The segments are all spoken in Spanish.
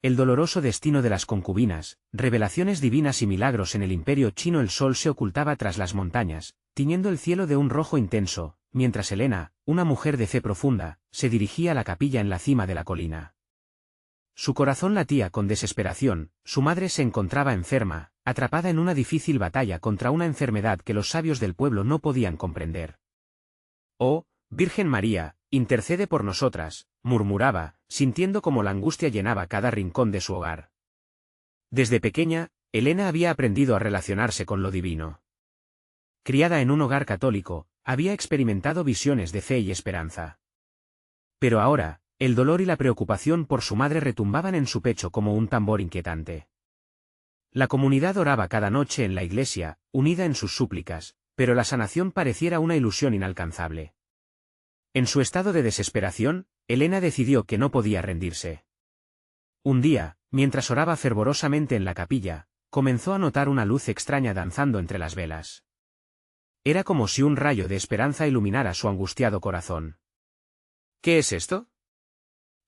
El doloroso destino de las concubinas, revelaciones divinas y milagros en el imperio chino. El sol se ocultaba tras las montañas, tiñendo el cielo de un rojo intenso, mientras Helena, una mujer de fe profunda, se dirigía a la capilla en la cima de la colina. Su corazón latía con desesperación, su madre se encontraba enferma, atrapada en una difícil batalla contra una enfermedad que los sabios del pueblo no podían comprender. «Oh, Virgen María, intercede por nosotras», murmuraba, sintiendo como la angustia llenaba cada rincón de su hogar. Desde pequeña, Helena había aprendido a relacionarse con lo divino. Criada en un hogar católico, había experimentado visiones de fe y esperanza. Pero ahora, el dolor y la preocupación por su madre retumbaban en su pecho como un tambor inquietante. La comunidad oraba cada noche en la iglesia, unida en sus súplicas, pero la sanación pareciera una ilusión inalcanzable. En su estado de desesperación, Helena decidió que no podía rendirse. Un día, mientras oraba fervorosamente en la capilla, comenzó a notar una luz extraña danzando entre las velas. Era como si un rayo de esperanza iluminara su angustiado corazón. «¿Qué es esto?»,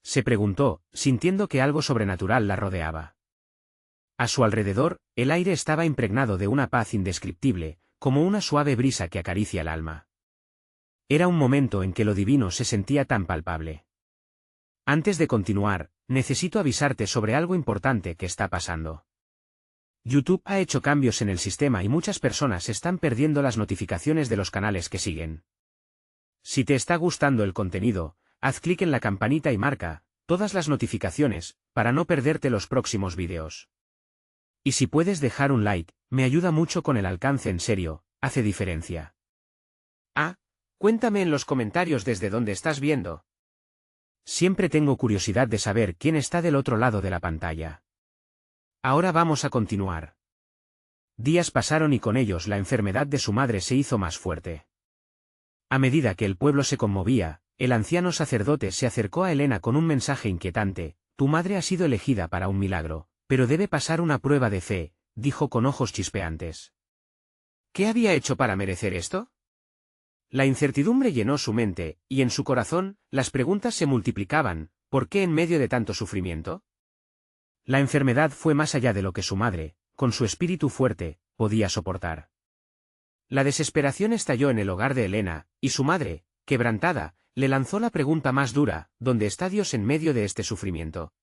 se preguntó, sintiendo que algo sobrenatural la rodeaba. A su alrededor, el aire estaba impregnado de una paz indescriptible, como una suave brisa que acaricia el alma. Era un momento en que lo divino se sentía tan palpable. «Antes de continuar, necesito avisarte sobre algo importante que está pasando. YouTube ha hecho cambios en el sistema y muchas personas están perdiendo las notificaciones de los canales que siguen. Si te está gustando el contenido, haz clic en la campanita y marca todas las notificaciones, para no perderte los próximos vídeos. Y si puedes dejar un like, me ayuda mucho con el alcance. En serio, hace diferencia. Cuéntame en los comentarios desde dónde estás viendo. Siempre tengo curiosidad de saber quién está del otro lado de la pantalla. Ahora vamos a continuar. Días pasaron y con ellos la enfermedad de su madre se hizo más fuerte. A medida que el pueblo se conmovía, el anciano sacerdote se acercó a Helena con un mensaje inquietante: «Tu madre ha sido elegida para un milagro, pero debe pasar una prueba de fe», dijo con ojos chispeantes. ¿Qué había hecho para merecer esto? La incertidumbre llenó su mente, y en su corazón, las preguntas se multiplicaban. ¿Por qué en medio de tanto sufrimiento? La enfermedad fue más allá de lo que su madre, con su espíritu fuerte, podía soportar. La desesperación estalló en el hogar de Helena, y su madre, quebrantada, le lanzó la pregunta más dura: ¿dónde está Dios en medio de este sufrimiento?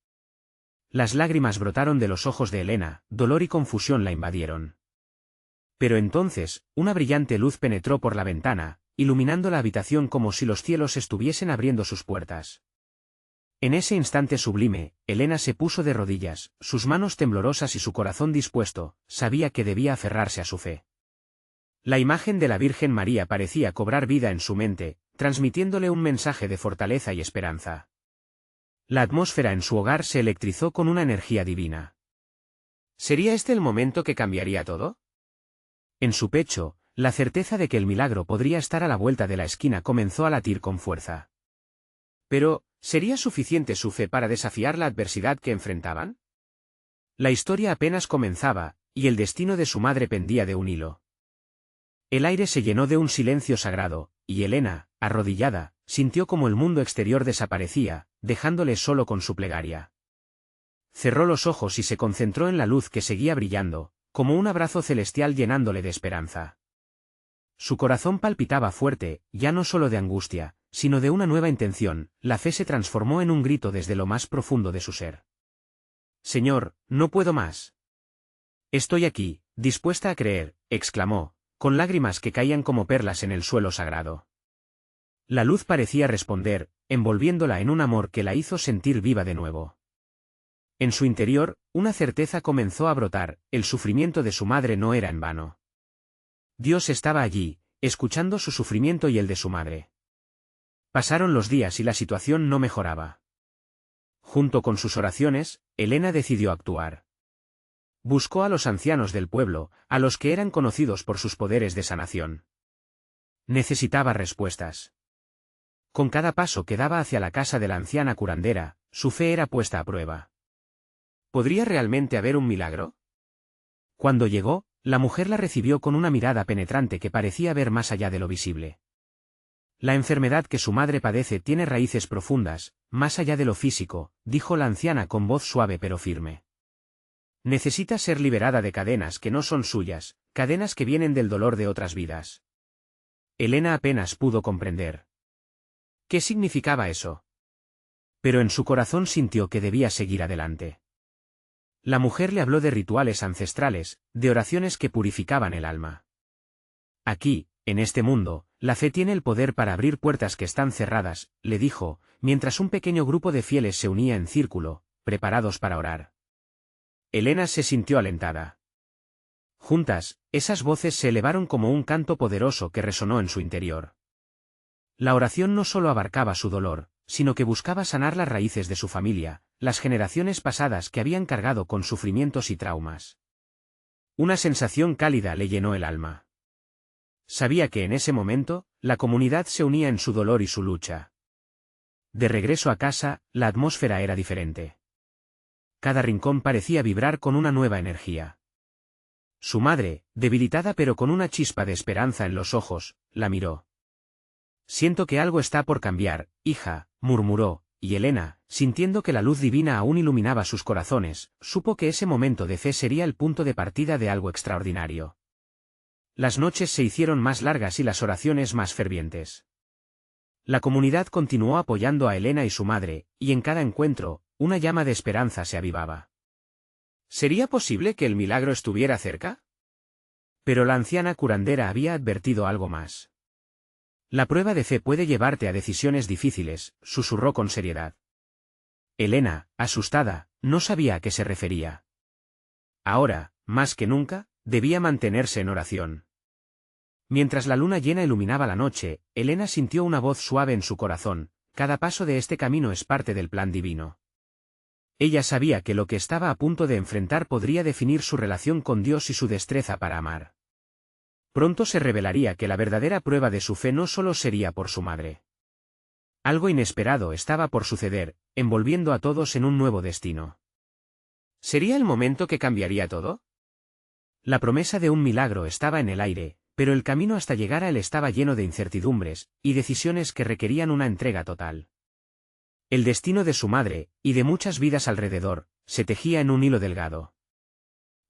Las lágrimas brotaron de los ojos de Helena, dolor y confusión la invadieron. Pero entonces, una brillante luz penetró por la ventana, iluminando la habitación como si los cielos estuviesen abriendo sus puertas. En ese instante sublime, Helena se puso de rodillas, sus manos temblorosas y su corazón dispuesto. Sabía que debía aferrarse a su fe. La imagen de la Virgen María parecía cobrar vida en su mente, transmitiéndole un mensaje de fortaleza y esperanza. La atmósfera en su hogar se electrizó con una energía divina. ¿Sería este el momento que cambiaría todo? En su pecho, la certeza de que el milagro podría estar a la vuelta de la esquina comenzó a latir con fuerza. Pero, ¿sería suficiente su fe para desafiar la adversidad que enfrentaban? La historia apenas comenzaba, y el destino de su madre pendía de un hilo. El aire se llenó de un silencio sagrado, y Helena, arrodillada, sintió como el mundo exterior desaparecía, dejándole solo con su plegaria. Cerró los ojos y se concentró en la luz que seguía brillando, como un abrazo celestial llenándole de esperanza. Su corazón palpitaba fuerte, ya no solo de angustia, sino de una nueva intención. La fe se transformó en un grito desde lo más profundo de su ser. «Señor, no puedo más. Estoy aquí, dispuesta a creer», exclamó, con lágrimas que caían como perlas en el suelo sagrado. La luz parecía responder, envolviéndola en un amor que la hizo sentir viva de nuevo. En su interior, una certeza comenzó a brotar: el sufrimiento de su madre no era en vano. Dios estaba allí, escuchando su sufrimiento y el de su madre. Pasaron los días y la situación no mejoraba. Junto con sus oraciones, Helena decidió actuar. Buscó a los ancianos del pueblo, a los que eran conocidos por sus poderes de sanación. Necesitaba respuestas. Con cada paso que daba hacia la casa de la anciana curandera, su fe era puesta a prueba. ¿Podría realmente haber un milagro? Cuando llegó, la mujer la recibió con una mirada penetrante que parecía ver más allá de lo visible. La enfermedad que su madre padece tiene raíces profundas, más allá de lo físico, dijo la anciana con voz suave pero firme. Necesita ser liberada de cadenas que no son suyas, cadenas que vienen del dolor de otras vidas. Elena apenas pudo comprender. ¿Qué significaba eso? Pero en su corazón sintió que debía seguir adelante. La mujer le habló de rituales ancestrales, de oraciones que purificaban el alma. Aquí, en este mundo, la fe tiene el poder para abrir puertas que están cerradas, le dijo, mientras un pequeño grupo de fieles se unía en círculo, preparados para orar. Elena se sintió alentada. Juntas, esas voces se elevaron como un canto poderoso que resonó en su interior. La oración no solo abarcaba su dolor, sino que buscaba sanar las raíces de su familia, las generaciones pasadas que habían cargado con sufrimientos y traumas. Una sensación cálida le llenó el alma. Sabía que en ese momento, la comunidad se unía en su dolor y su lucha. De regreso a casa, la atmósfera era diferente. Cada rincón parecía vibrar con una nueva energía. Su madre, debilitada pero con una chispa de esperanza en los ojos, la miró. «Siento que algo está por cambiar, hija», murmuró, y Elena, sintiendo que la luz divina aún iluminaba sus corazones, supo que ese momento de fe sería el punto de partida de algo extraordinario. Las noches se hicieron más largas y las oraciones más fervientes. La comunidad continuó apoyando a Elena y su madre, y en cada encuentro, una llama de esperanza se avivaba. ¿Sería posible que el milagro estuviera cerca? Pero la anciana curandera había advertido algo más. La prueba de fe puede llevarte a decisiones difíciles, susurró con seriedad. Elena, asustada, no sabía a qué se refería. Ahora, más que nunca, debía mantenerse en oración. Mientras la luna llena iluminaba la noche, Elena sintió una voz suave en su corazón: cada paso de este camino es parte del plan divino. Ella sabía que lo que estaba a punto de enfrentar podría definir su relación con Dios y su destreza para amar. Pronto se revelaría que la verdadera prueba de su fe no solo sería por su madre. Algo inesperado estaba por suceder, envolviendo a todos en un nuevo destino. ¿Sería el momento que cambiaría todo? La promesa de un milagro estaba en el aire, pero el camino hasta llegar a él estaba lleno de incertidumbres y decisiones que requerían una entrega total. El destino de su madre, y de muchas vidas alrededor, se tejía en un hilo delgado.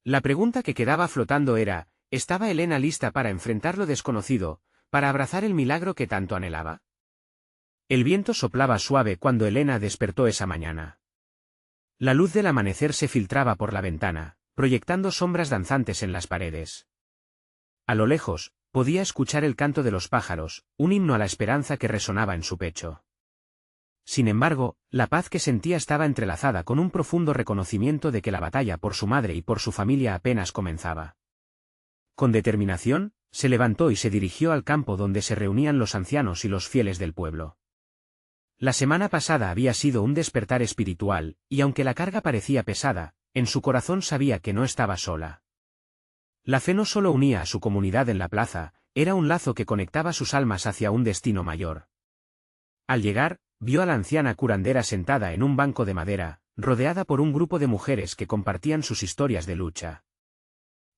La pregunta que quedaba flotando era: ¿estaba Elena lista para enfrentar lo desconocido, para abrazar el milagro que tanto anhelaba? El viento soplaba suave cuando Elena despertó esa mañana. La luz del amanecer se filtraba por la ventana, proyectando sombras danzantes en las paredes. A lo lejos, podía escuchar el canto de los pájaros, un himno a la esperanza que resonaba en su pecho. Sin embargo, la paz que sentía estaba entrelazada con un profundo reconocimiento de que la batalla por su madre y por su familia apenas comenzaba. Con determinación, se levantó y se dirigió al campo donde se reunían los ancianos y los fieles del pueblo. La semana pasada había sido un despertar espiritual, y aunque la carga parecía pesada, en su corazón sabía que no estaba sola. La fe no solo unía a su comunidad en la plaza, era un lazo que conectaba sus almas hacia un destino mayor. Al llegar, vio a la anciana curandera sentada en un banco de madera, rodeada por un grupo de mujeres que compartían sus historias de lucha.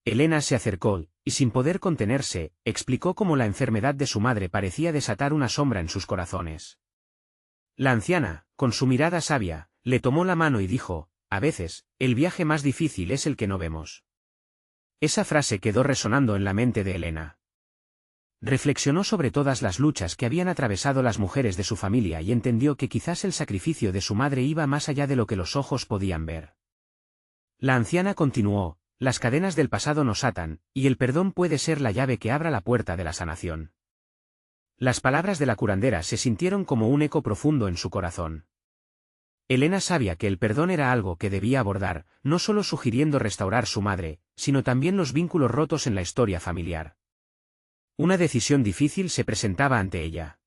Elena se acercó, y sin poder contenerse, explicó cómo la enfermedad de su madre parecía desatar una sombra en sus corazones. La anciana, con su mirada sabia, le tomó la mano y dijo: «A veces, el viaje más difícil es el que no vemos». Esa frase quedó resonando en la mente de Elena. Reflexionó sobre todas las luchas que habían atravesado las mujeres de su familia y entendió que quizás el sacrificio de su madre iba más allá de lo que los ojos podían ver. La anciana continuó: «Las cadenas del pasado nos atan, y el perdón puede ser la llave que abra la puerta de la sanación». Las palabras de la curandera se sintieron como un eco profundo en su corazón. Elena sabía que el perdón era algo que debía abordar, no solo sugiriendo restaurar su madre, sino también los vínculos rotos en la historia familiar. Una decisión difícil se presentaba ante ella.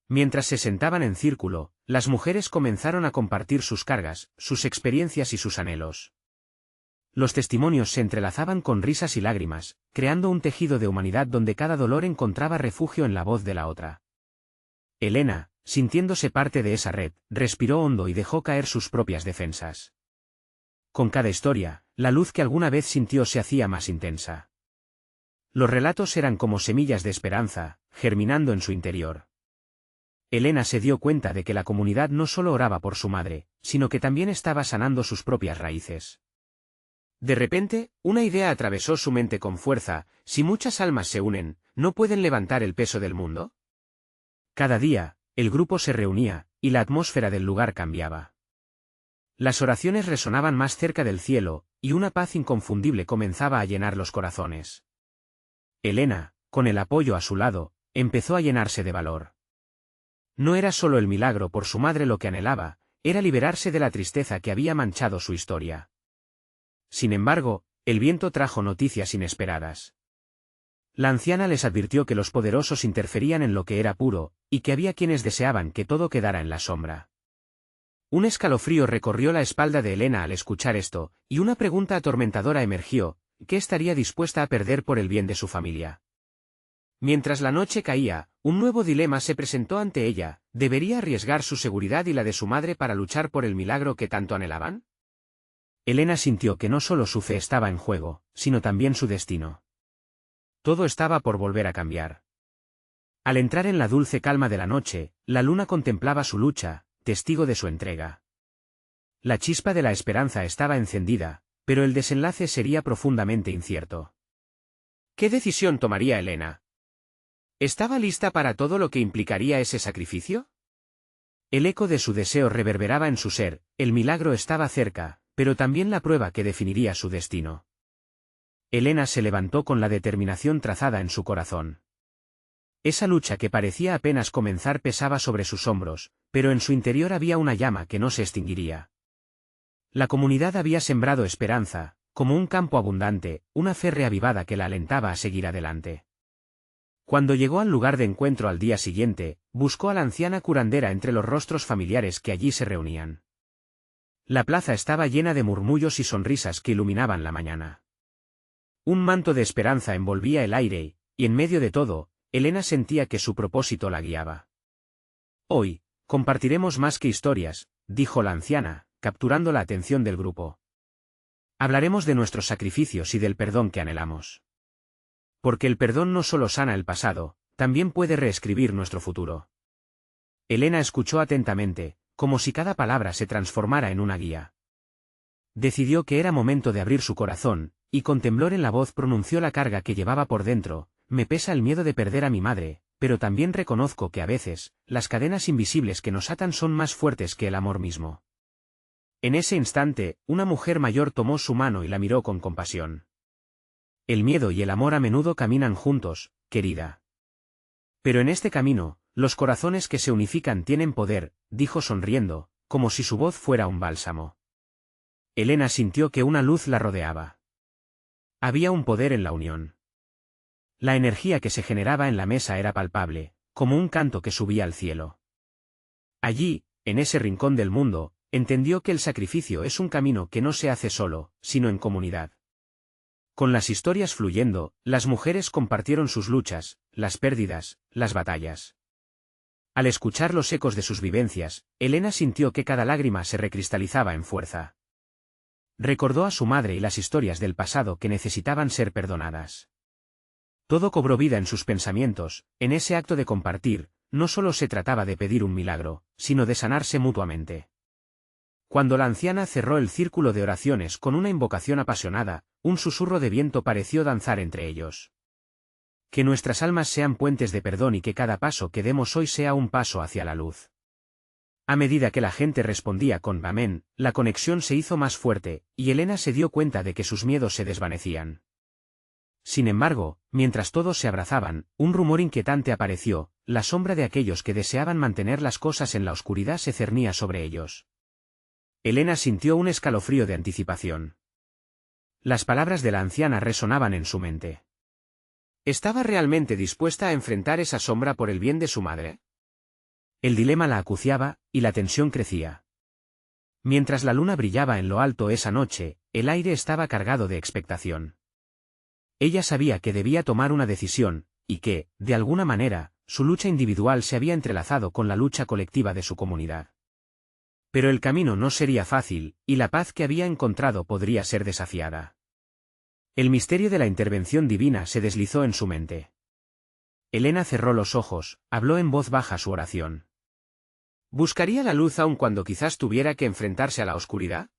Mientras se sentaban en círculo, las mujeres comenzaron a compartir sus cargas, sus experiencias y sus anhelos. Los testimonios se entrelazaban con risas y lágrimas, creando un tejido de humanidad donde cada dolor encontraba refugio en la voz de la otra. Elena, sintiéndose parte de esa red, respiró hondo y dejó caer sus propias defensas. Con cada historia, la luz que alguna vez sintió se hacía más intensa. Los relatos eran como semillas de esperanza, germinando en su interior. Elena se dio cuenta de que la comunidad no solo oraba por su madre, sino que también estaba sanando sus propias raíces. De repente, una idea atravesó su mente con fuerza: si muchas almas se unen, ¿no pueden levantar el peso del mundo? Cada día, el grupo se reunía, y la atmósfera del lugar cambiaba. Las oraciones resonaban más cerca del cielo, y una paz inconfundible comenzaba a llenar los corazones. Elena, con el apoyo a su lado, empezó a llenarse de valor. No era solo el milagro por su madre lo que anhelaba, era liberarse de la tristeza que había manchado su historia. Sin embargo, el viento trajo noticias inesperadas. La anciana les advirtió que los poderosos interferían en lo que era puro, y que había quienes deseaban que todo quedara en la sombra. Un escalofrío recorrió la espalda de Elena al escuchar esto, y una pregunta atormentadora emergió: ¿qué estaría dispuesta a perder por el bien de su familia? Mientras la noche caía, un nuevo dilema se presentó ante ella: ¿debería arriesgar su seguridad y la de su madre para luchar por el milagro que tanto anhelaban? Elena sintió que no solo su fe estaba en juego, sino también su destino. Todo estaba por volver a cambiar. Al entrar en la dulce calma de la noche, la luna contemplaba su lucha, testigo de su entrega. La chispa de la esperanza estaba encendida, pero el desenlace sería profundamente incierto. ¿Qué decisión tomaría Elena? ¿Estaba lista para todo lo que implicaría ese sacrificio? El eco de su deseo reverberaba en su ser: el milagro estaba cerca, pero también la prueba que definiría su destino. Elena se levantó con la determinación trazada en su corazón. Esa lucha que parecía apenas comenzar pesaba sobre sus hombros, pero en su interior había una llama que no se extinguiría. La comunidad había sembrado esperanza, como un campo abundante, una fe reavivada que la alentaba a seguir adelante. Cuando llegó al lugar de encuentro al día siguiente, buscó a la anciana curandera entre los rostros familiares que allí se reunían. La plaza estaba llena de murmullos y sonrisas que iluminaban la mañana. Un manto de esperanza envolvía el aire, y en medio de todo, Elena sentía que su propósito la guiaba. Hoy, compartiremos más que historias, dijo la anciana, capturando la atención del grupo. Hablaremos de nuestros sacrificios y del perdón que anhelamos. Porque el perdón no solo sana el pasado, también puede reescribir nuestro futuro. Elena escuchó atentamente, como si cada palabra se transformara en una guía. Decidió que era momento de abrir su corazón, y con temblor en la voz pronunció la carga que llevaba por dentro: me pesa el miedo de perder a mi madre, pero también reconozco que a veces, las cadenas invisibles que nos atan son más fuertes que el amor mismo. En ese instante, una mujer mayor tomó su mano y la miró con compasión. El miedo y el amor a menudo caminan juntos, querida. Pero en este camino, los corazones que se unifican tienen poder, dijo sonriendo, como si su voz fuera un bálsamo. Elena sintió que una luz la rodeaba. Había un poder en la unión. La energía que se generaba en la mesa era palpable, como un canto que subía al cielo. Allí, en ese rincón del mundo, entendió que el sacrificio es un camino que no se hace solo, sino en comunidad. Con las historias fluyendo, las mujeres compartieron sus luchas, las pérdidas, las batallas. Al escuchar los ecos de sus vivencias, Elena sintió que cada lágrima se recristalizaba en fuerza. Recordó a su madre y las historias del pasado que necesitaban ser perdonadas. Todo cobró vida en sus pensamientos. En ese acto de compartir, no solo se trataba de pedir un milagro, sino de sanarse mutuamente. Cuando la anciana cerró el círculo de oraciones con una invocación apasionada, un susurro de viento pareció danzar entre ellos. Que nuestras almas sean puentes de perdón y que cada paso que demos hoy sea un paso hacia la luz. A medida que la gente respondía con amén, la conexión se hizo más fuerte, y Elena se dio cuenta de que sus miedos se desvanecían. Sin embargo, mientras todos se abrazaban, un rumor inquietante apareció: la sombra de aquellos que deseaban mantener las cosas en la oscuridad se cernía sobre ellos. Elena sintió un escalofrío de anticipación. Las palabras de la anciana resonaban en su mente. ¿Estaba realmente dispuesta a enfrentar esa sombra por el bien de su madre? El dilema la acuciaba, y la tensión crecía. Mientras la luna brillaba en lo alto esa noche, el aire estaba cargado de expectación. Ella sabía que debía tomar una decisión, y que, de alguna manera, su lucha individual se había entrelazado con la lucha colectiva de su comunidad. Pero el camino no sería fácil, y la paz que había encontrado podría ser desafiada. El misterio de la intervención divina se deslizó en su mente. Elena cerró los ojos, habló en voz baja su oración. ¿Buscaría la luz aun cuando quizás tuviera que enfrentarse a la oscuridad?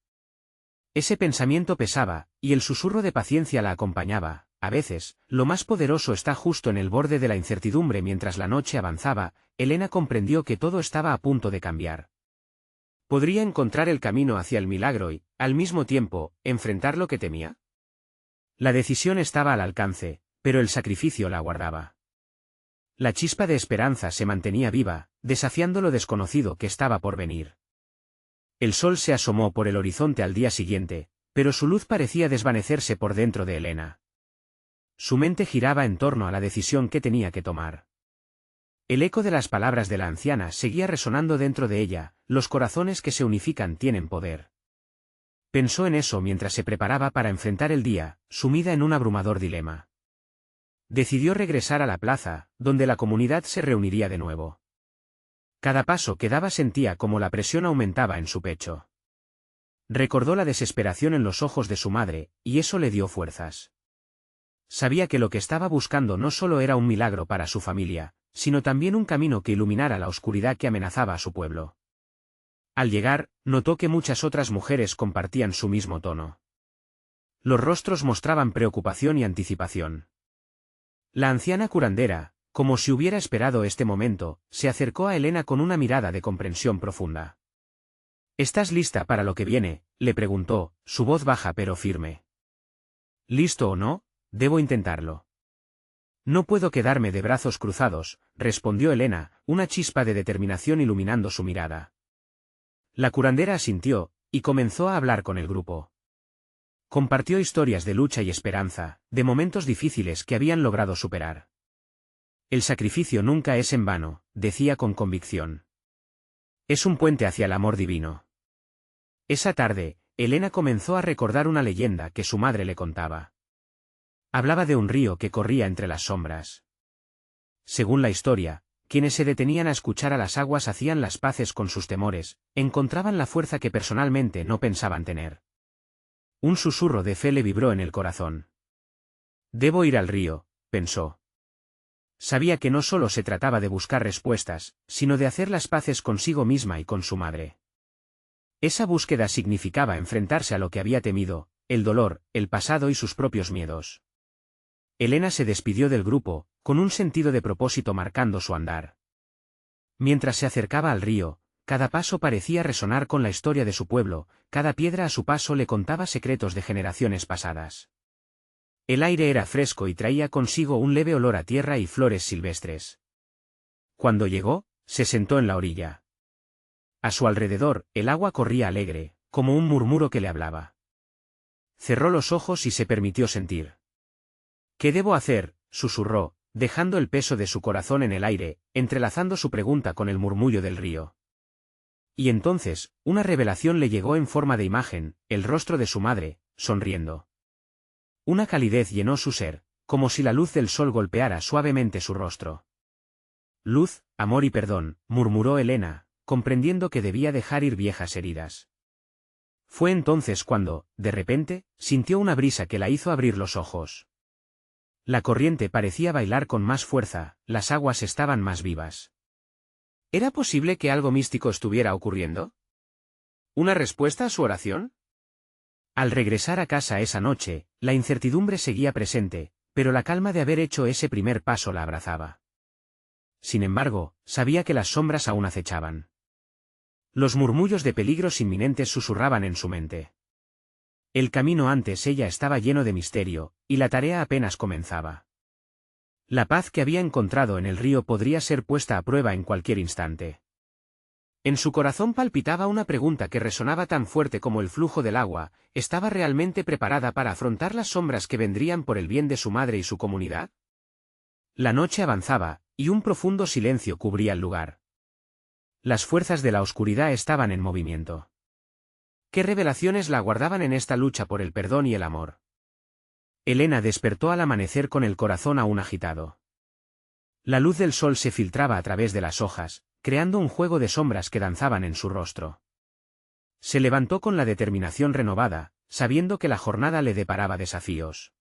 Ese pensamiento pesaba, y el susurro de paciencia la acompañaba. A veces, lo más poderoso está justo en el borde de la incertidumbre. Mientras la noche avanzaba, Elena comprendió que todo estaba a punto de cambiar. ¿Podría encontrar el camino hacia el milagro y, al mismo tiempo, enfrentar lo que temía? La decisión estaba al alcance, pero el sacrificio la aguardaba. La chispa de esperanza se mantenía viva, desafiando lo desconocido que estaba por venir. El sol se asomó por el horizonte al día siguiente, pero su luz parecía desvanecerse por dentro de Elena. Su mente giraba en torno a la decisión que tenía que tomar. El eco de las palabras de la anciana seguía resonando dentro de ella: los corazones que se unifican tienen poder. Pensó en eso mientras se preparaba para enfrentar el día, sumida en un abrumador dilema. Decidió regresar a la plaza, donde la comunidad se reuniría de nuevo. Cada paso que daba sentía como la presión aumentaba en su pecho. Recordó la desesperación en los ojos de su madre, y eso le dio fuerzas. Sabía que lo que estaba buscando no solo era un milagro para su familia, sino también un camino que iluminara la oscuridad que amenazaba a su pueblo. Al llegar, notó que muchas otras mujeres compartían su mismo tono. Los rostros mostraban preocupación y anticipación. La anciana curandera, como si hubiera esperado este momento, se acercó a Elena con una mirada de comprensión profunda. ¿Estás lista para lo que viene?, le preguntó, su voz baja pero firme. ¿Listo o no? Debo intentarlo. No puedo quedarme de brazos cruzados, respondió Elena, una chispa de determinación iluminando su mirada. La curandera asintió, y comenzó a hablar con el grupo. Compartió historias de lucha y esperanza, de momentos difíciles que habían logrado superar. El sacrificio nunca es en vano, decía con convicción. Es un puente hacia el amor divino. Esa tarde, Elena comenzó a recordar una leyenda que su madre le contaba. Hablaba de un río que corría entre las sombras. Según la historia, quienes se detenían a escuchar a las aguas hacían las paces con sus temores, encontraban la fuerza que personalmente no pensaban tener. Un susurro de fe le vibró en el corazón. Debo ir al río, pensó. Sabía que no solo se trataba de buscar respuestas, sino de hacer las paces consigo misma y con su madre. Esa búsqueda significaba enfrentarse a lo que había temido, el dolor, el pasado y sus propios miedos. Elena se despidió del grupo, con un sentido de propósito marcando su andar. Mientras se acercaba al río, cada paso parecía resonar con la historia de su pueblo, cada piedra a su paso le contaba secretos de generaciones pasadas. El aire era fresco y traía consigo un leve olor a tierra y flores silvestres. Cuando llegó, se sentó en la orilla. A su alrededor, el agua corría alegre, como un murmuro que le hablaba. Cerró los ojos y se permitió sentir. ¿Qué debo hacer?, susurró, dejando el peso de su corazón en el aire, entrelazando su pregunta con el murmullo del río. Y entonces, una revelación le llegó en forma de imagen: el rostro de su madre, sonriendo. Una calidez llenó su ser, como si la luz del sol golpeara suavemente su rostro. Luz, amor y perdón, murmuró Elena, comprendiendo que debía dejar ir viejas heridas. Fue entonces cuando, de repente, sintió una brisa que la hizo abrir los ojos. La corriente parecía bailar con más fuerza, las aguas estaban más vivas. ¿Era posible que algo místico estuviera ocurriendo? ¿Una respuesta a su oración? Al regresar a casa esa noche, la incertidumbre seguía presente, pero la calma de haber hecho ese primer paso la abrazaba. Sin embargo, sabía que las sombras aún acechaban. Los murmullos de peligros inminentes susurraban en su mente. El camino antes ella estaba lleno de misterio, y la tarea apenas comenzaba. La paz que había encontrado en el río podría ser puesta a prueba en cualquier instante. En su corazón palpitaba una pregunta que resonaba tan fuerte como el flujo del agua: ¿estaba realmente preparada para afrontar las sombras que vendrían por el bien de su madre y su comunidad? La noche avanzaba, y un profundo silencio cubría el lugar. Las fuerzas de la oscuridad estaban en movimiento. ¿Qué revelaciones la aguardaban en esta lucha por el perdón y el amor? Elena despertó al amanecer con el corazón aún agitado. La luz del sol se filtraba a través de las hojas, creando un juego de sombras que danzaban en su rostro. Se levantó con la determinación renovada, sabiendo que la jornada le deparaba desafíos.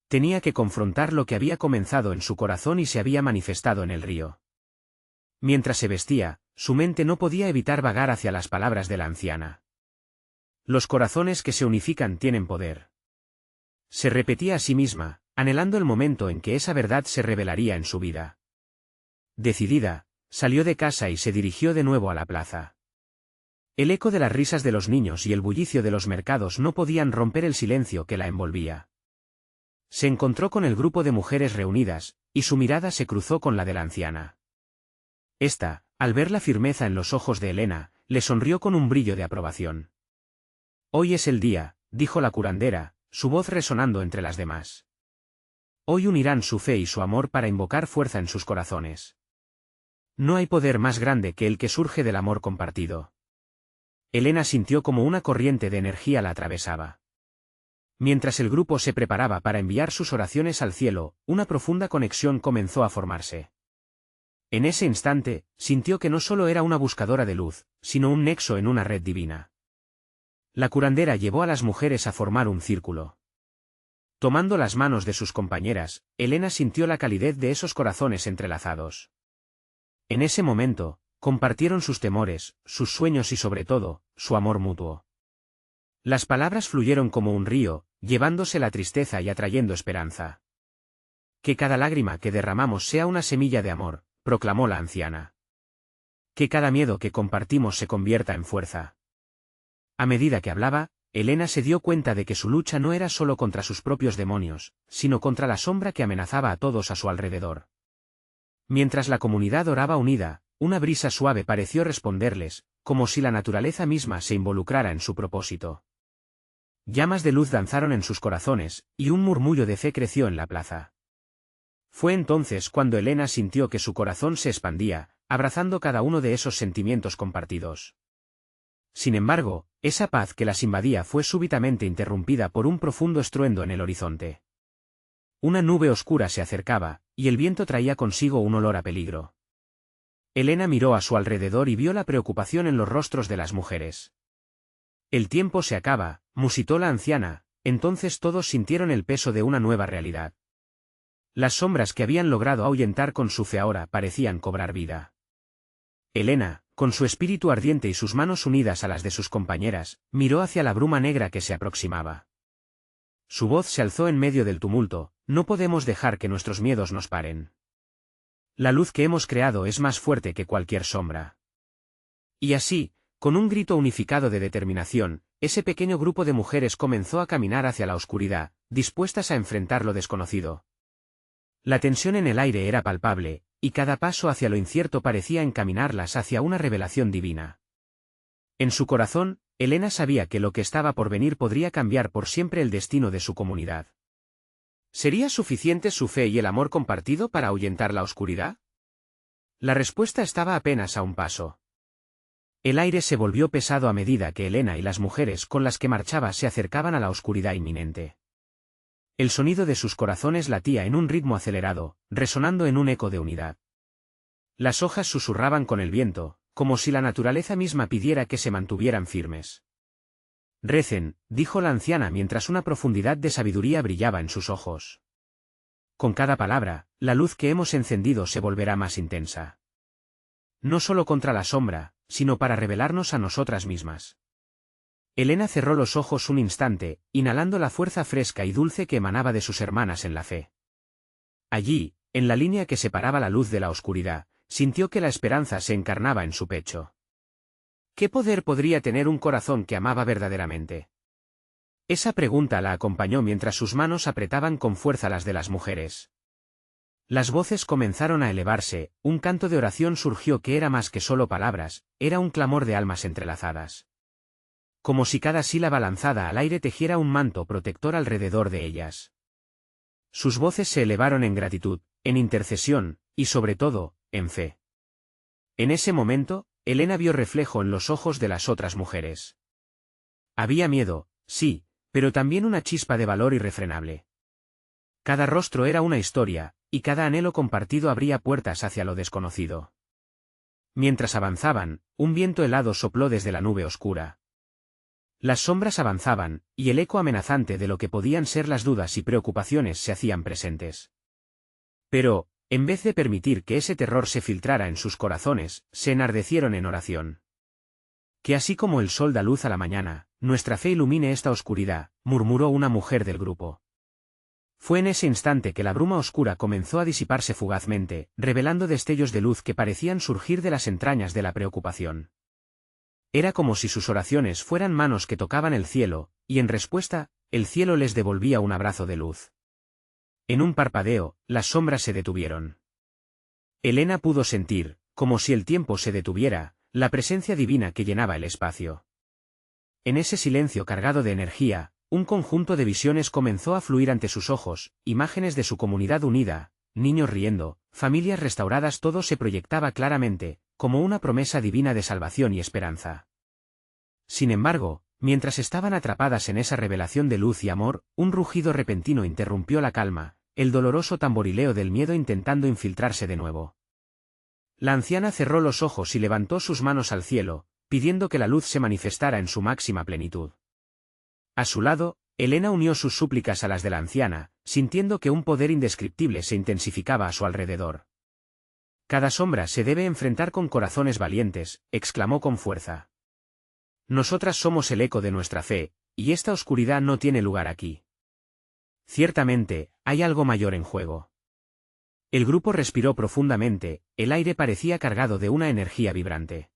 Tenía que confrontar lo que había comenzado en su corazón y se había manifestado en el río. Mientras se vestía, su mente no podía evitar vagar hacia las palabras de la anciana. Los corazones que se unifican tienen poder. Se repetía a sí misma, anhelando el momento en que esa verdad se revelaría en su vida. Decidida, salió de casa y se dirigió de nuevo a la plaza. El eco de las risas de los niños y el bullicio de los mercados no podían romper el silencio que la envolvía. Se encontró con el grupo de mujeres reunidas, y su mirada se cruzó con la de la anciana. Esta, al ver la firmeza en los ojos de Elena, le sonrió con un brillo de aprobación. «Hoy es el día», dijo la curandera, su voz resonando entre las demás. «Hoy unirán su fe y su amor para invocar fuerza en sus corazones. No hay poder más grande que el que surge del amor compartido». Elena sintió como una corriente de energía la atravesaba. Mientras el grupo se preparaba para enviar sus oraciones al cielo, una profunda conexión comenzó a formarse. En ese instante, sintió que no solo era una buscadora de luz, sino un nexo en una red divina. La curandera llevó a las mujeres a formar un círculo. Tomando las manos de sus compañeras, Elena sintió la calidez de esos corazones entrelazados. En ese momento, compartieron sus temores, sus sueños y sobre todo, su amor mutuo. Las palabras fluyeron como un río, llevándose la tristeza y atrayendo esperanza. Que cada lágrima que derramamos sea una semilla de amor, proclamó la anciana. Que cada miedo que compartimos se convierta en fuerza. A medida que hablaba, Elena se dio cuenta de que su lucha no era solo contra sus propios demonios, sino contra la sombra que amenazaba a todos a su alrededor. Mientras la comunidad oraba unida, una brisa suave pareció responderles, como si la naturaleza misma se involucrara en su propósito. Llamas de luz danzaron en sus corazones, y un murmullo de fe creció en la plaza. Fue entonces cuando Elena sintió que su corazón se expandía, abrazando cada uno de esos sentimientos compartidos. Sin embargo, esa paz que las invadía fue súbitamente interrumpida por un profundo estruendo en el horizonte. Una nube oscura se acercaba, y el viento traía consigo un olor a peligro. Elena miró a su alrededor y vio la preocupación en los rostros de las mujeres. «El tiempo se acaba», musitó la anciana, entonces todos sintieron el peso de una nueva realidad. Las sombras que habían logrado ahuyentar con su fe ahora parecían cobrar vida. Elena, con su espíritu ardiente y sus manos unidas a las de sus compañeras, miró hacia la bruma negra que se aproximaba. Su voz se alzó en medio del tumulto: «No podemos dejar que nuestros miedos nos paren. La luz que hemos creado es más fuerte que cualquier sombra». Y así, con un grito unificado de determinación, ese pequeño grupo de mujeres comenzó a caminar hacia la oscuridad, dispuestas a enfrentar lo desconocido. La tensión en el aire era palpable, y cada paso hacia lo incierto parecía encaminarlas hacia una revelación divina. En su corazón, Elena sabía que lo que estaba por venir podría cambiar por siempre el destino de su comunidad. ¿Sería suficiente su fe y el amor compartido para ahuyentar la oscuridad? La respuesta estaba apenas a un paso. El aire se volvió pesado a medida que Elena y las mujeres con las que marchaba se acercaban a la oscuridad inminente. El sonido de sus corazones latía en un ritmo acelerado, resonando en un eco de unidad. Las hojas susurraban con el viento, como si la naturaleza misma pidiera que se mantuvieran firmes. «Recen», dijo la anciana mientras una profundidad de sabiduría brillaba en sus ojos. «Con cada palabra, la luz que hemos encendido se volverá más intensa. No solo contra la sombra, sino para revelarnos a nosotras mismas». Elena cerró los ojos un instante, inhalando la fuerza fresca y dulce que emanaba de sus hermanas en la fe. Allí, en la línea que separaba la luz de la oscuridad, sintió que la esperanza se encarnaba en su pecho. ¿Qué poder podría tener un corazón que amaba verdaderamente? Esa pregunta la acompañó mientras sus manos apretaban con fuerza las de las mujeres. Las voces comenzaron a elevarse, un canto de oración surgió que era más que solo palabras, era un clamor de almas entrelazadas. Como si cada sílaba lanzada al aire tejiera un manto protector alrededor de ellas. Sus voces se elevaron en gratitud, en intercesión, y sobre todo, en fe. En ese momento, Elena vio reflejo en los ojos de las otras mujeres. Había miedo, sí, pero también una chispa de valor irrefrenable. Cada rostro era una historia, y cada anhelo compartido abría puertas hacia lo desconocido. Mientras avanzaban, un viento helado sopló desde la nube oscura. Las sombras avanzaban, y el eco amenazante de lo que podían ser las dudas y preocupaciones se hacían presentes. Pero, En vez de permitir que ese terror se filtrara en sus corazones, se enardecieron en oración. Que así como el sol da luz a la mañana, nuestra fe ilumine esta oscuridad, murmuró una mujer del grupo. Fue en ese instante que la bruma oscura comenzó a disiparse fugazmente, revelando destellos de luz que parecían surgir de las entrañas de la preocupación. Era como si sus oraciones fueran manos que tocaban el cielo, y en respuesta, el cielo les devolvía un abrazo de luz. En un parpadeo, las sombras se detuvieron. Elena pudo sentir, como si el tiempo se detuviera, la presencia divina que llenaba el espacio. En ese silencio cargado de energía, un conjunto de visiones comenzó a fluir ante sus ojos, imágenes de su comunidad unida, niños riendo, familias restauradas, todo se proyectaba claramente, como una promesa divina de salvación y esperanza. Sin embargo, mientras estaban atrapadas en esa revelación de luz y amor, un rugido repentino interrumpió la calma, el doloroso tamborileo del miedo intentando infiltrarse de nuevo. La anciana cerró los ojos y levantó sus manos al cielo, pidiendo que la luz se manifestara en su máxima plenitud. A su lado, Elena unió sus súplicas a las de la anciana, sintiendo que un poder indescriptible se intensificaba a su alrededor. Cada sombra se debe enfrentar con corazones valientes, exclamó con fuerza. Nosotras somos el eco de nuestra fe, y esta oscuridad no tiene lugar aquí. Ciertamente, hay algo mayor en juego. El grupo respiró profundamente, el aire parecía cargado de una energía vibrante.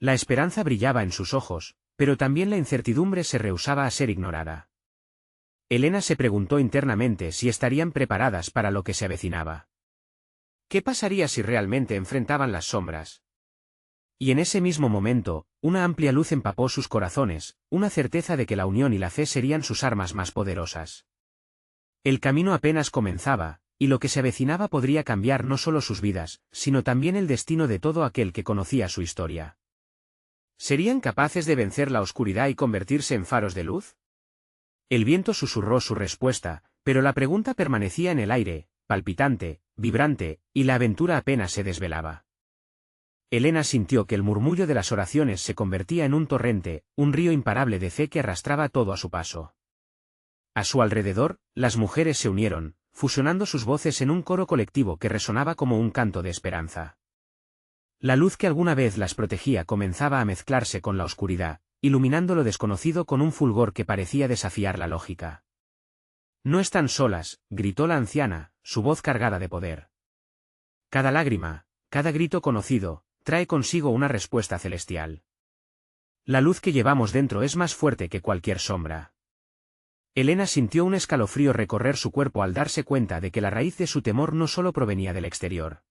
La esperanza brillaba en sus ojos, pero también la incertidumbre se rehusaba a ser ignorada. Elena se preguntó internamente si estarían preparadas para lo que se avecinaba. ¿Qué pasaría si realmente enfrentaban las sombras? Y en ese mismo momento, una amplia luz empapó sus corazones, una certeza de que la unión y la fe serían sus armas más poderosas. El camino apenas comenzaba, y lo que se avecinaba podría cambiar no solo sus vidas, sino también el destino de todo aquel que conocía su historia. ¿Serían capaces de vencer la oscuridad y convertirse en faros de luz? El viento susurró su respuesta, pero la pregunta permanecía en el aire, palpitante, vibrante, y la aventura apenas se desvelaba. Elena sintió que el murmullo de las oraciones se convertía en un torrente, un río imparable de fe que arrastraba todo a su paso. A su alrededor, las mujeres se unieron, fusionando sus voces en un coro colectivo que resonaba como un canto de esperanza. La luz que alguna vez las protegía comenzaba a mezclarse con la oscuridad, iluminando lo desconocido con un fulgor que parecía desafiar la lógica. No están solas, gritó la anciana, su voz cargada de poder. Cada lágrima, cada grito conocido, trae consigo una respuesta celestial. La luz que llevamos dentro es más fuerte que cualquier sombra. Elena sintió un escalofrío recorrer su cuerpo al darse cuenta de que la raíz de su temor no solo provenía del exterior.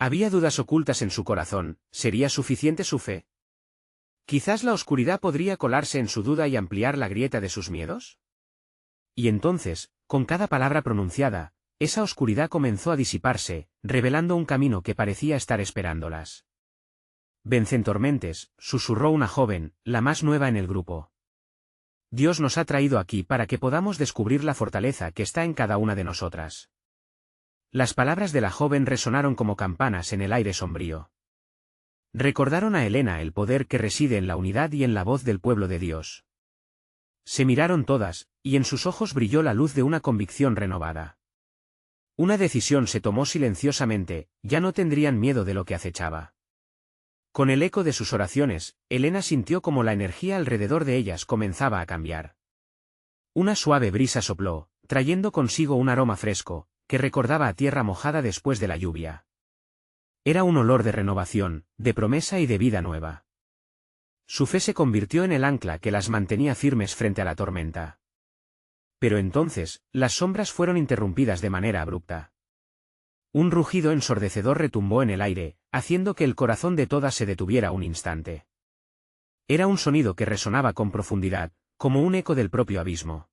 Había dudas ocultas en su corazón, ¿sería suficiente su fe? Quizás la oscuridad podría colarse en su duda y ampliar la grieta de sus miedos. Y entonces, con cada palabra pronunciada, esa oscuridad comenzó a disiparse, revelando un camino que parecía estar esperándolas. Vencen tormentes, susurró una joven, la más nueva en el grupo. Dios nos ha traído aquí para que podamos descubrir la fortaleza que está en cada una de nosotras. Las palabras de la joven resonaron como campanas en el aire sombrío. Recordaron a Elena el poder que reside en la unidad y en la voz del pueblo de Dios. Se miraron todas, y en sus ojos brilló la luz de una convicción renovada. Una decisión se tomó silenciosamente, ya no tendrían miedo de lo que acechaba. Con el eco de sus oraciones, Elena sintió como la energía alrededor de ellas comenzaba a cambiar. Una suave brisa sopló, trayendo consigo un aroma fresco, que recordaba a tierra mojada después de la lluvia. Era un olor de renovación, de promesa y de vida nueva. Su fe se convirtió en el ancla que las mantenía firmes frente a la tormenta. Pero entonces, las sombras fueron interrumpidas de manera abrupta. Un rugido ensordecedor retumbó en el aire, haciendo que el corazón de todas se detuviera un instante. Era un sonido que resonaba con profundidad, como un eco del propio abismo.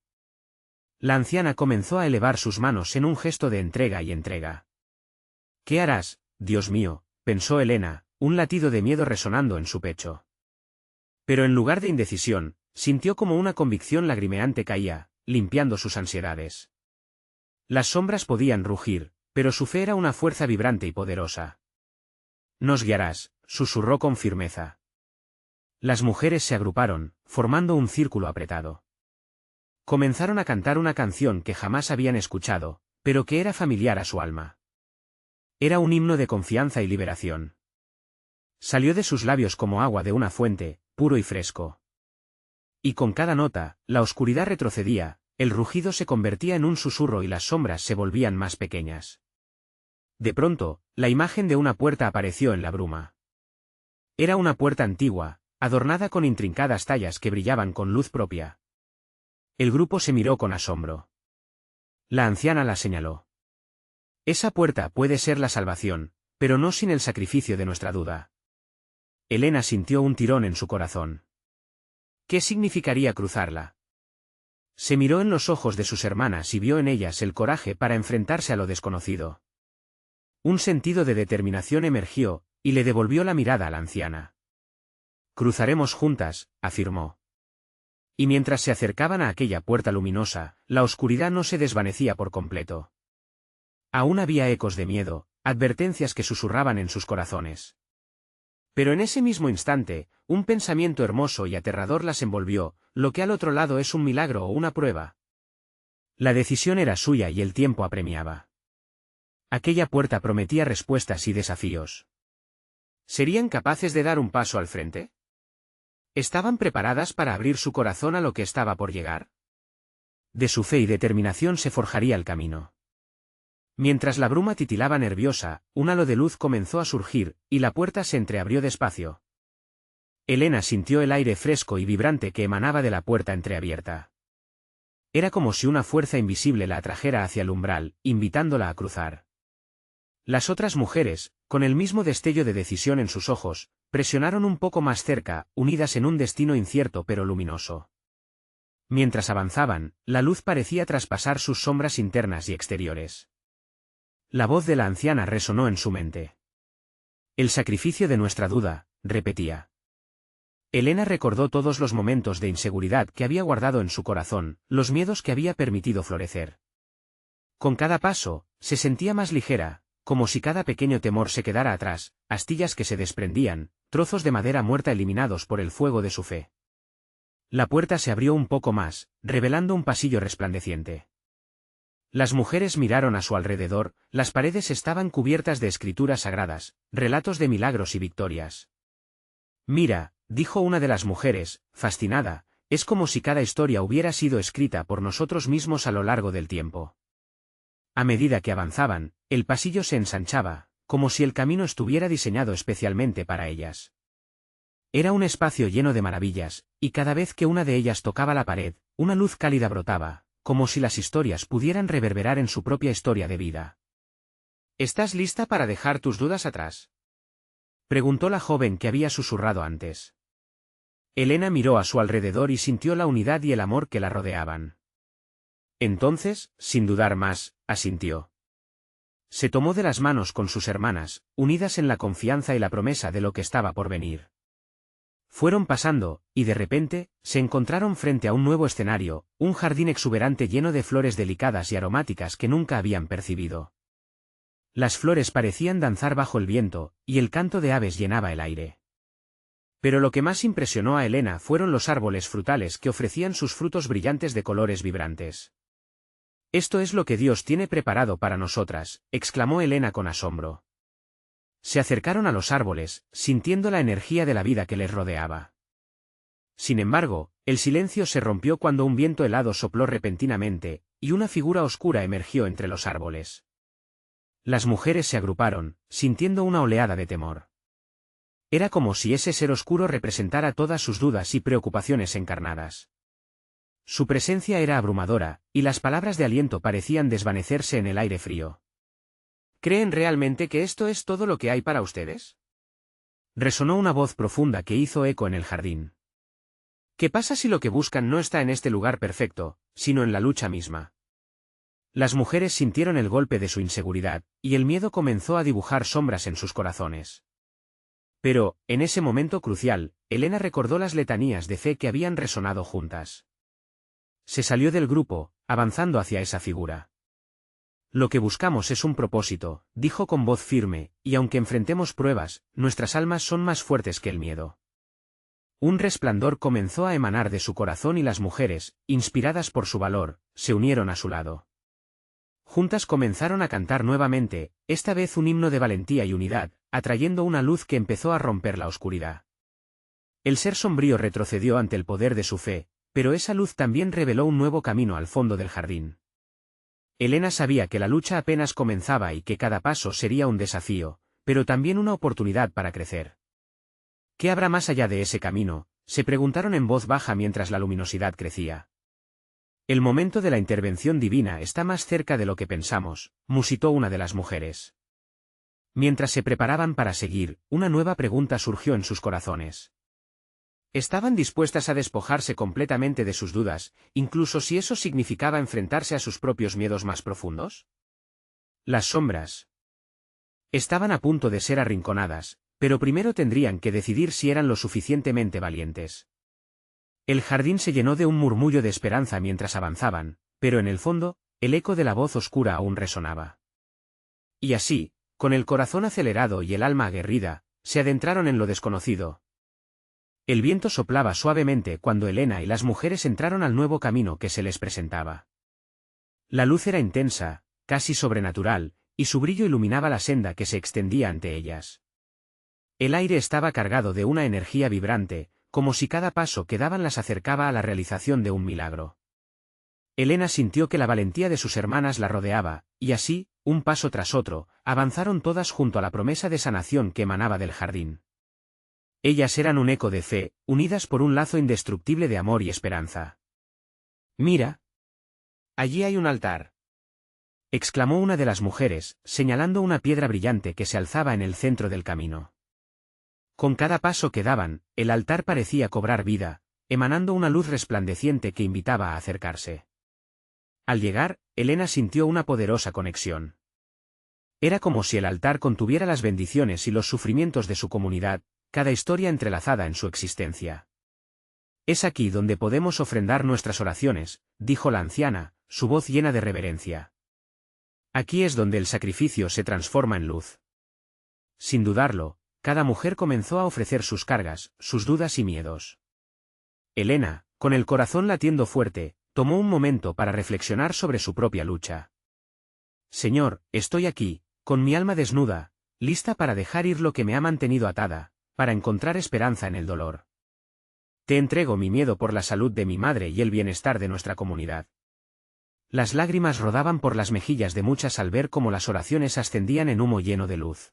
La anciana comenzó a elevar sus manos en un gesto de entrega y entrega. ¿Qué harás, Dios mío?, pensó Elena, un latido de miedo resonando en su pecho. Pero en lugar de indecisión, sintió como una convicción lagrimeante caía, limpiando sus ansiedades. Las sombras podían rugir, pero su fe era una fuerza vibrante y poderosa. Nos guiarás, susurró con firmeza. Las mujeres se agruparon, formando un círculo apretado. Comenzaron a cantar una canción que jamás habían escuchado, pero que era familiar a su alma. Era un himno de confianza y liberación. Salió de sus labios como agua de una fuente, puro y fresco. Y con cada nota, la oscuridad retrocedía, el rugido se convertía en un susurro y las sombras se volvían más pequeñas. De pronto, la imagen de una puerta apareció en la bruma. Era una puerta antigua, adornada con intrincadas tallas que brillaban con luz propia. El grupo se miró con asombro. La anciana la señaló. Esa puerta puede ser la salvación, pero no sin el sacrificio de nuestra duda. Elena sintió un tirón en su corazón. ¿Qué significaría cruzarla? Se miró en los ojos de sus hermanas y vio en ellas el coraje para enfrentarse a lo desconocido. Un sentido de determinación emergió, y le devolvió la mirada a la anciana. Cruzaremos juntas, afirmó. Y mientras se acercaban a aquella puerta luminosa, la oscuridad no se desvanecía por completo. Aún había ecos de miedo, advertencias que susurraban en sus corazones. Pero en ese mismo instante, un pensamiento hermoso y aterrador las envolvió: lo que al otro lado es un milagro o una prueba. La decisión era suya y el tiempo apremiaba. Aquella puerta prometía respuestas y desafíos. ¿Serían capaces de dar un paso al frente? ¿Estaban preparadas para abrir su corazón a lo que estaba por llegar? De su fe y determinación se forjaría el camino. Mientras la bruma titilaba nerviosa, un halo de luz comenzó a surgir, y la puerta se entreabrió despacio. Elena sintió el aire fresco y vibrante que emanaba de la puerta entreabierta. Era como si una fuerza invisible la atrajera hacia el umbral, invitándola a cruzar. Las otras mujeres, con el mismo destello de decisión en sus ojos, presionaron un poco más cerca, unidas en un destino incierto pero luminoso. Mientras avanzaban, la luz parecía traspasar sus sombras internas y exteriores. La voz de la anciana resonó en su mente. El sacrificio de nuestra duda, repetía. Elena recordó todos los momentos de inseguridad que había guardado en su corazón, los miedos que había permitido florecer. Con cada paso, se sentía más ligera, como si cada pequeño temor se quedara atrás, astillas que se desprendían, trozos de madera muerta eliminados por el fuego de su fe. La puerta se abrió un poco más, revelando un pasillo resplandeciente. Las mujeres miraron a su alrededor, las paredes estaban cubiertas de escrituras sagradas, relatos de milagros y victorias. Mira, dijo una de las mujeres, fascinada, es como si cada historia hubiera sido escrita por nosotros mismos a lo largo del tiempo. A medida que avanzaban, el pasillo se ensanchaba, como si el camino estuviera diseñado especialmente para ellas. Era un espacio lleno de maravillas, y cada vez que una de ellas tocaba la pared, una luz cálida brotaba, como si las historias pudieran reverberar en su propia historia de vida. ¿Estás lista para dejar tus dudas atrás?, preguntó la joven que había susurrado antes. Elena miró a su alrededor y sintió la unidad y el amor que la rodeaban. Entonces, sin dudar más, asintió. Se tomó de las manos con sus hermanas, unidas en la confianza y la promesa de lo que estaba por venir. Fueron pasando, y de repente, se encontraron frente a un nuevo escenario, un jardín exuberante lleno de flores delicadas y aromáticas que nunca habían percibido. Las flores parecían danzar bajo el viento, y el canto de aves llenaba el aire. Pero lo que más impresionó a Elena fueron los árboles frutales que ofrecían sus frutos brillantes de colores vibrantes. «Esto es lo que Dios tiene preparado para nosotras», exclamó Elena con asombro. Se acercaron a los árboles, sintiendo la energía de la vida que les rodeaba. Sin embargo, el silencio se rompió cuando un viento helado sopló repentinamente, y una figura oscura emergió entre los árboles. Las mujeres se agruparon, sintiendo una oleada de temor. Era como si ese ser oscuro representara todas sus dudas y preocupaciones encarnadas. Su presencia era abrumadora, y las palabras de aliento parecían desvanecerse en el aire frío. ¿Creen realmente que esto es todo lo que hay para ustedes?, resonó una voz profunda que hizo eco en el jardín. ¿Qué pasa si lo que buscan no está en este lugar perfecto, sino en la lucha misma? Las mujeres sintieron el golpe de su inseguridad, y el miedo comenzó a dibujar sombras en sus corazones. Pero, en ese momento crucial, Elena recordó las letanías de fe que habían resonado juntas. Se salió del grupo, avanzando hacia esa figura. Lo que buscamos es un propósito, dijo con voz firme, y aunque enfrentemos pruebas, nuestras almas son más fuertes que el miedo. Un resplandor comenzó a emanar de su corazón y las mujeres, inspiradas por su valor, se unieron a su lado. Juntas comenzaron a cantar nuevamente, esta vez un himno de valentía y unidad, atrayendo una luz que empezó a romper la oscuridad. El ser sombrío retrocedió ante el poder de su fe, pero esa luz también reveló un nuevo camino al fondo del jardín. Elena sabía que la lucha apenas comenzaba y que cada paso sería un desafío, pero también una oportunidad para crecer. ¿Qué habrá más allá de ese camino?, se preguntaron en voz baja mientras la luminosidad crecía. El momento de la intervención divina está más cerca de lo que pensamos, musitó una de las mujeres. Mientras se preparaban para seguir, una nueva pregunta surgió en sus corazones. ¿Estaban dispuestas a despojarse completamente de sus dudas, incluso si eso significaba enfrentarse a sus propios miedos más profundos? Las sombras estaban a punto de ser arrinconadas, pero primero tendrían que decidir si eran lo suficientemente valientes. El jardín se llenó de un murmullo de esperanza mientras avanzaban, pero en el fondo, el eco de la voz oscura aún resonaba. Y así, con el corazón acelerado y el alma aguerrida, se adentraron en lo desconocido. El viento soplaba suavemente cuando Elena y las mujeres entraron al nuevo camino que se les presentaba. La luz era intensa, casi sobrenatural, y su brillo iluminaba la senda que se extendía ante ellas. El aire estaba cargado de una energía vibrante, como si cada paso que daban las acercaba a la realización de un milagro. Elena sintió que la valentía de sus hermanas la rodeaba, y así, un paso tras otro, avanzaron todas junto a la promesa de sanación que emanaba del jardín. Ellas eran un eco de fe, unidas por un lazo indestructible de amor y esperanza. «Mira. Allí hay un altar», exclamó una de las mujeres, señalando una piedra brillante que se alzaba en el centro del camino. Con cada paso que daban, el altar parecía cobrar vida, emanando una luz resplandeciente que invitaba a acercarse. Al llegar, Elena sintió una poderosa conexión. Era como si el altar contuviera las bendiciones y los sufrimientos de su comunidad, cada historia entrelazada en su existencia. «Es aquí donde podemos ofrendar nuestras oraciones», dijo la anciana, su voz llena de reverencia. «Aquí es donde el sacrificio se transforma en luz». Sin dudarlo, cada mujer comenzó a ofrecer sus cargas, sus dudas y miedos. Elena, con el corazón latiendo fuerte, tomó un momento para reflexionar sobre su propia lucha. «Señor, estoy aquí, con mi alma desnuda, lista para dejar ir lo que me ha mantenido atada, para encontrar esperanza en el dolor. Te entrego mi miedo por la salud de mi madre y el bienestar de nuestra comunidad». Las lágrimas rodaban por las mejillas de muchas al ver cómo las oraciones ascendían en humo lleno de luz.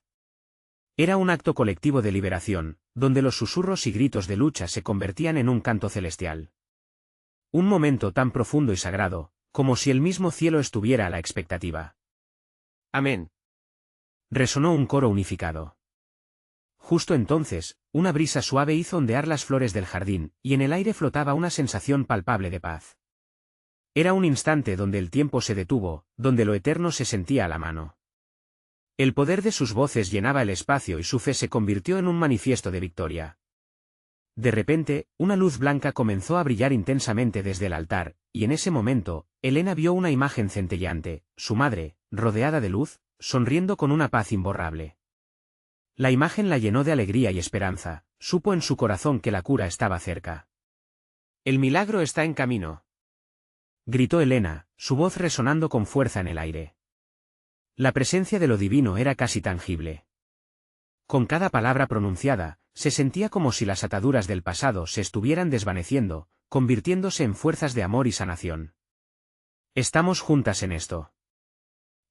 Era un acto colectivo de liberación, donde los susurros y gritos de lucha se convertían en un canto celestial. Un momento tan profundo y sagrado, como si el mismo cielo estuviera a la expectativa. «Amén», resonó un coro unificado. Justo entonces, una brisa suave hizo ondear las flores del jardín, y en el aire flotaba una sensación palpable de paz. Era un instante donde el tiempo se detuvo, donde lo eterno se sentía a la mano. El poder de sus voces llenaba el espacio y su fe se convirtió en un manifiesto de victoria. De repente, una luz blanca comenzó a brillar intensamente desde el altar, y en ese momento, Elena vio una imagen centelleante, su madre, rodeada de luz, sonriendo con una paz imborrable. La imagen la llenó de alegría y esperanza, supo en su corazón que la cura estaba cerca. «El milagro está en camino», gritó Elena, su voz resonando con fuerza en el aire. La presencia de lo divino era casi tangible. Con cada palabra pronunciada, se sentía como si las ataduras del pasado se estuvieran desvaneciendo, convirtiéndose en fuerzas de amor y sanación. «Estamos juntas en esto.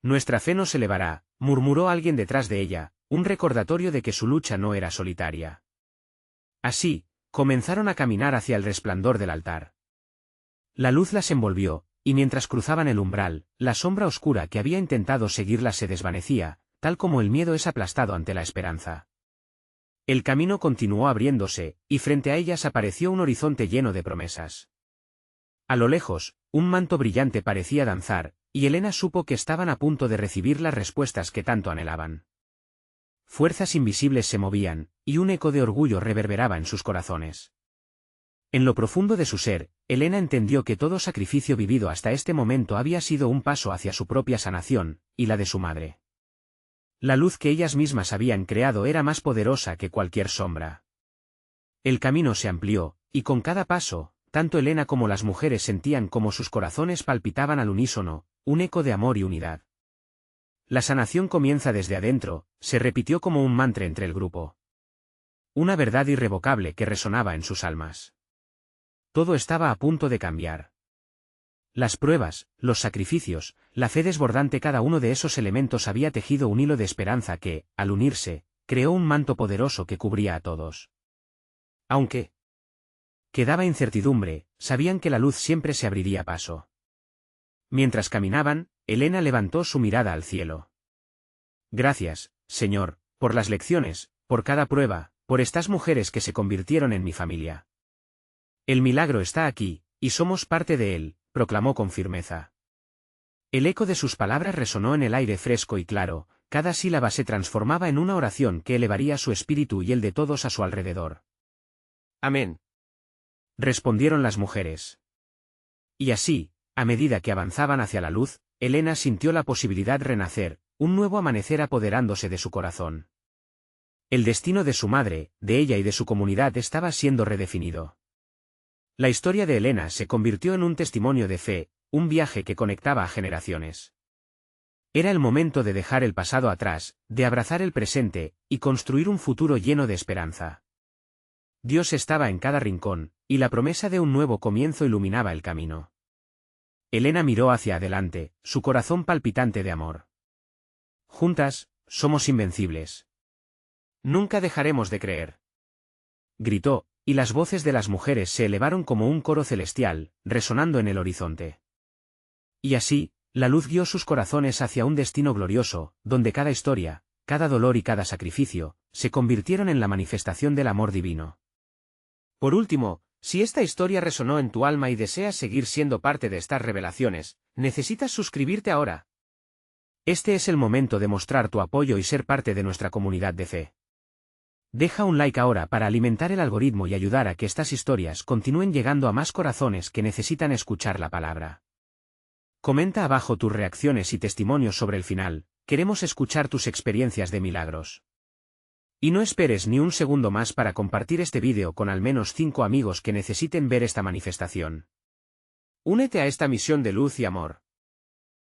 Nuestra fe nos elevará», murmuró alguien detrás de ella, un recordatorio de que su lucha no era solitaria. Así, comenzaron a caminar hacia el resplandor del altar. La luz las envolvió, y mientras cruzaban el umbral, la sombra oscura que había intentado seguirlas se desvanecía, tal como el miedo es aplastado ante la esperanza. El camino continuó abriéndose, y frente a ellas apareció un horizonte lleno de promesas. A lo lejos, un manto brillante parecía danzar, y Elena supo que estaban a punto de recibir las respuestas que tanto anhelaban. Fuerzas invisibles se movían, y un eco de orgullo reverberaba en sus corazones. En lo profundo de su ser, Elena entendió que todo sacrificio vivido hasta este momento había sido un paso hacia su propia sanación, y la de su madre. La luz que ellas mismas habían creado era más poderosa que cualquier sombra. El camino se amplió, y con cada paso, tanto Elena como las mujeres sentían como sus corazones palpitaban al unísono, un eco de amor y unidad. La sanación comienza desde adentro, se repitió como un mantra entre el grupo. Una verdad irrevocable que resonaba en sus almas. Todo estaba a punto de cambiar. Las pruebas, los sacrificios, la fe desbordante, cada uno de esos elementos había tejido un hilo de esperanza que, al unirse, creó un manto poderoso que cubría a todos. Aunque quedaba incertidumbre, sabían que la luz siempre se abriría paso. Mientras caminaban, Elena levantó su mirada al cielo. Gracias, Señor, por las lecciones, por cada prueba, por estas mujeres que se convirtieron en mi familia. El milagro está aquí, y somos parte de él, proclamó con firmeza. El eco de sus palabras resonó en el aire fresco y claro, cada sílaba se transformaba en una oración que elevaría su espíritu y el de todos a su alrededor. Amén. Respondieron las mujeres. Y así, a medida que avanzaban hacia la luz, Elena sintió la posibilidad de renacer, un nuevo amanecer apoderándose de su corazón. El destino de su madre, de ella y de su comunidad estaba siendo redefinido. La historia de Elena se convirtió en un testimonio de fe, un viaje que conectaba a generaciones. Era el momento de dejar el pasado atrás, de abrazar el presente, y construir un futuro lleno de esperanza. Dios estaba en cada rincón, y la promesa de un nuevo comienzo iluminaba el camino. Elena miró hacia adelante, su corazón palpitante de amor. Juntas, somos invencibles. Nunca dejaremos de creer. Gritó, y las voces de las mujeres se elevaron como un coro celestial, resonando en el horizonte. Y así, la luz guió sus corazones hacia un destino glorioso, donde cada historia, cada dolor y cada sacrificio, se convirtieron en la manifestación del amor divino. Por último, si esta historia resonó en tu alma y deseas seguir siendo parte de estas revelaciones, necesitas suscribirte ahora. Este es el momento de mostrar tu apoyo y ser parte de nuestra comunidad de fe. Deja un like ahora para alimentar el algoritmo y ayudar a que estas historias continúen llegando a más corazones que necesitan escuchar la palabra. Comenta abajo tus reacciones y testimonios sobre el final, queremos escuchar tus experiencias de milagros. Y no esperes ni un segundo más para compartir este vídeo con al menos 5 amigos que necesiten ver esta manifestación. Únete a esta misión de luz y amor.